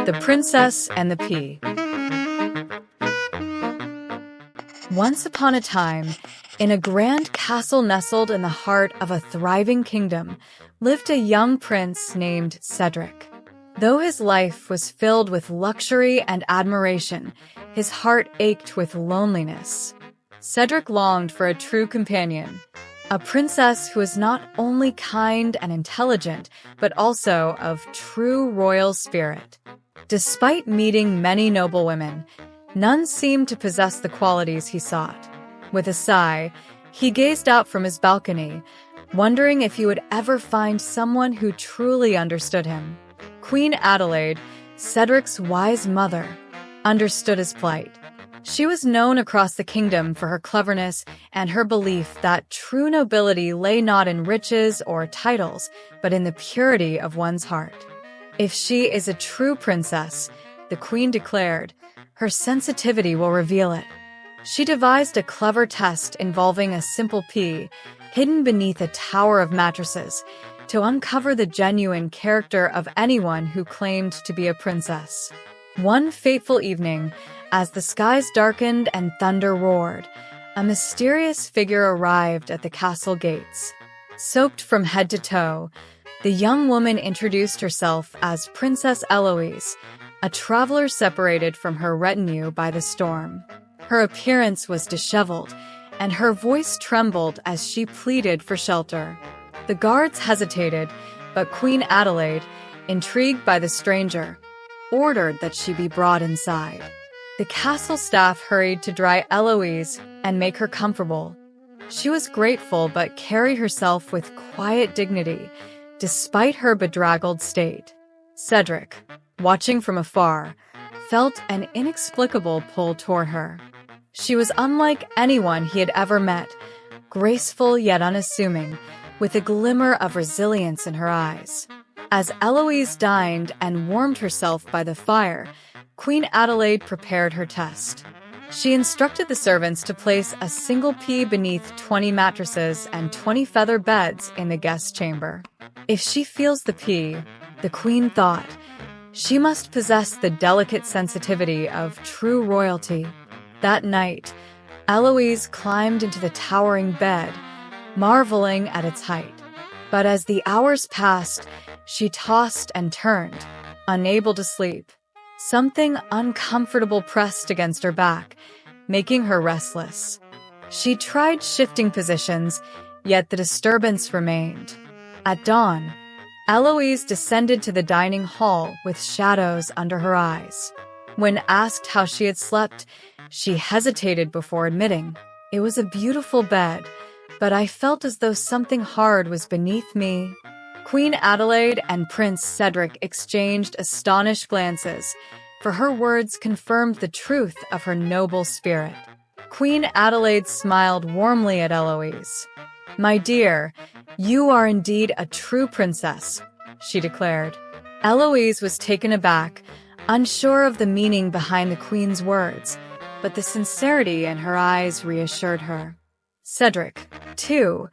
The Princess and the Pea. Once upon a time, in a grand castle nestled in the heart of a thriving kingdom, lived a young prince named Cedric. Though his life was filled with luxury and admiration, his heart ached with loneliness. Cedric longed for a true companion, a princess who was not only kind and intelligent, but also of true royal spirit. Despite meeting many noble women, none seemed to possess the qualities he sought. With a sigh, he gazed out from his balcony, wondering if he would ever find someone who truly understood him. Queen Adelaide, Cedric's wise mother, understood his plight. She was known across the kingdom for her cleverness and her belief that true nobility lay not in riches or titles, but in the purity of one's heart. If she is a true princess, the queen declared, her sensitivity will reveal it. She devised a clever test involving a simple pea hidden beneath a tower of mattresses to uncover the genuine character of anyone who claimed to be a princess. One fateful evening, as the skies darkened and thunder roared, a mysterious figure arrived at the castle gates. Soaked from head to toe, the young woman introduced herself as Princess Eloise, a traveler separated from her retinue by the storm. Her appearance was disheveled, and her voice trembled as she pleaded for shelter. The guards hesitated, but Queen Adelaide, intrigued by the stranger, ordered that she be brought inside. The castle staff hurried to dry Eloise and make her comfortable. She was grateful but carried herself with quiet dignity, despite her bedraggled state. Cedric, watching from afar, felt an inexplicable pull toward her. She was unlike anyone he had ever met, graceful yet unassuming, with a glimmer of resilience in her eyes. As Eloise dined and warmed herself by the fire, Queen Adelaide prepared her test. She instructed the servants to place a single pea beneath 20 mattresses and 20 feather beds in the guest chamber. If she feels the pea, the queen thought, she must possess the delicate sensitivity of true royalty. That night, Eloise climbed into the towering bed, marveling at its height. But as the hours passed, she tossed and turned, unable to sleep. Something uncomfortable pressed against her back, making her restless. She tried shifting positions, yet the disturbance remained. At dawn, Eloise descended to the dining hall with shadows under her eyes. When asked how she had slept, she hesitated before admitting, "It was a beautiful bed, but I felt as though something hard was beneath me." Queen Adelaide and Prince Cedric exchanged astonished glances, for her words confirmed the truth of her noble spirit. Queen Adelaide smiled warmly at Eloise. "My dear, you are indeed a true princess," she declared. Eloise was taken aback, unsure of the meaning behind the queen's words, but the sincerity in her eyes reassured her. Cedric, too,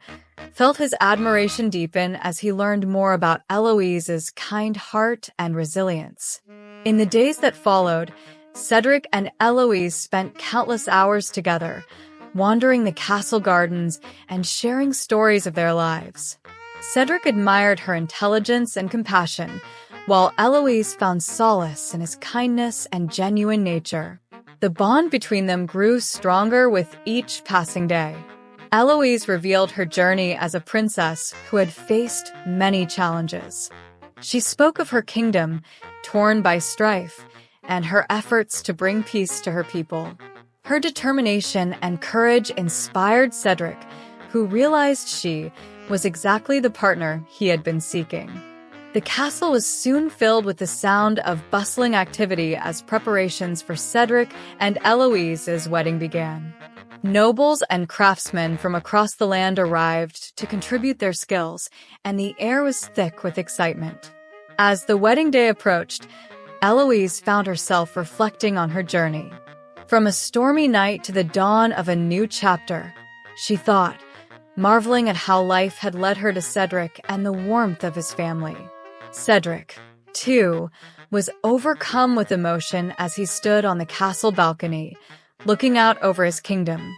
felt his admiration deepen as he learned more about Eloise's kind heart and resilience. In the days that followed, Cedric and Eloise spent countless hours together, wandering the castle gardens and sharing stories of their lives. Cedric admired her intelligence and compassion, while Eloise found solace in his kindness and genuine nature. The bond between them grew stronger with each passing day. Eloise revealed her journey as a princess who had faced many challenges. She spoke of her kingdom, torn by strife, and her efforts to bring peace to her people. Her determination and courage inspired Cedric, who realized she was exactly the partner he had been seeking. The castle was soon filled with the sound of bustling activity as preparations for Cedric and Eloise's wedding began. Nobles and craftsmen from across the land arrived to contribute their skills, and the air was thick with excitement. As the wedding day approached, Eloise found herself reflecting on her journey. From a stormy night to the dawn of a new chapter, she thought, marveling at how life had led her to Cedric and the warmth of his family. Cedric, too, was overcome with emotion as he stood on the castle balcony, looking out over his kingdom.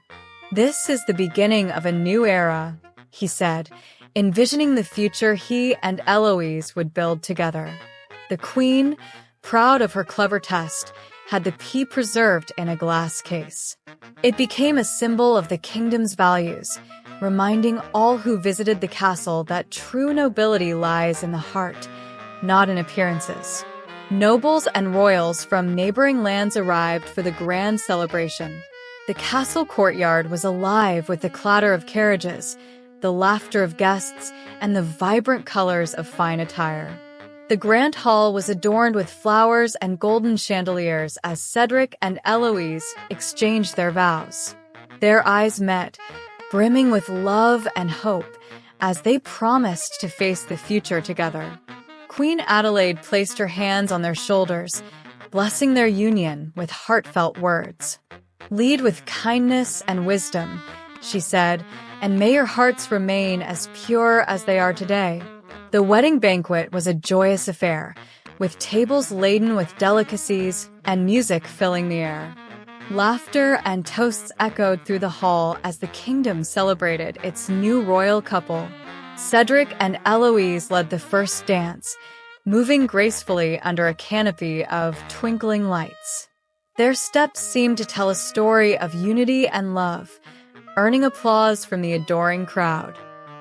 "This is the beginning of a new era," he said, envisioning the future he and Eloise would build together. The queen, proud of her clever test, had the pea preserved in a glass case. It became a symbol of the kingdom's values, reminding all who visited the castle that true nobility lies in the heart, not in appearances. Nobles and royals from neighboring lands arrived for the grand celebration. The castle courtyard was alive with the clatter of carriages, the laughter of guests, and the vibrant colors of fine attire. The grand hall was adorned with flowers and golden chandeliers as Cedric and Eloise exchanged their vows. Their eyes met, brimming with love and hope, as they promised to face the future together. Queen Adelaide placed her hands on their shoulders, blessing their union with heartfelt words. "Lead with kindness and wisdom," she said, "and may your hearts remain as pure as they are today." The wedding banquet was a joyous affair, with tables laden with delicacies and music filling the air. Laughter and toasts echoed through the hall as the kingdom celebrated its new royal couple. Cedric and Eloise led the first dance, moving gracefully under a canopy of twinkling lights. Their steps seemed to tell a story of unity and love, earning applause from the adoring crowd.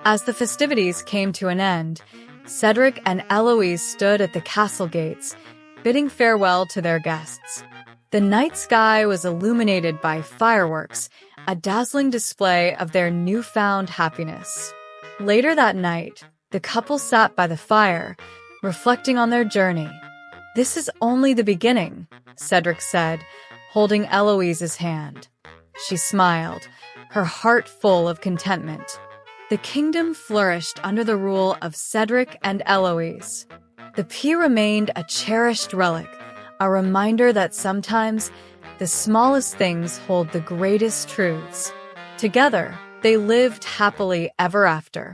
As the festivities came to an end, Cedric and Eloise stood at the castle gates, bidding farewell to their guests. The night sky was illuminated by fireworks, a dazzling display of their newfound happiness. Later that night, the couple sat by the fire, reflecting on their journey. "This is only the beginning," Cedric said, holding Eloise's hand. She smiled, her heart full of contentment. The kingdom flourished under the rule of Cedric and Eloise. The pea remained a cherished relic, a reminder that sometimes the smallest things hold the greatest truths. Together, they lived happily ever after.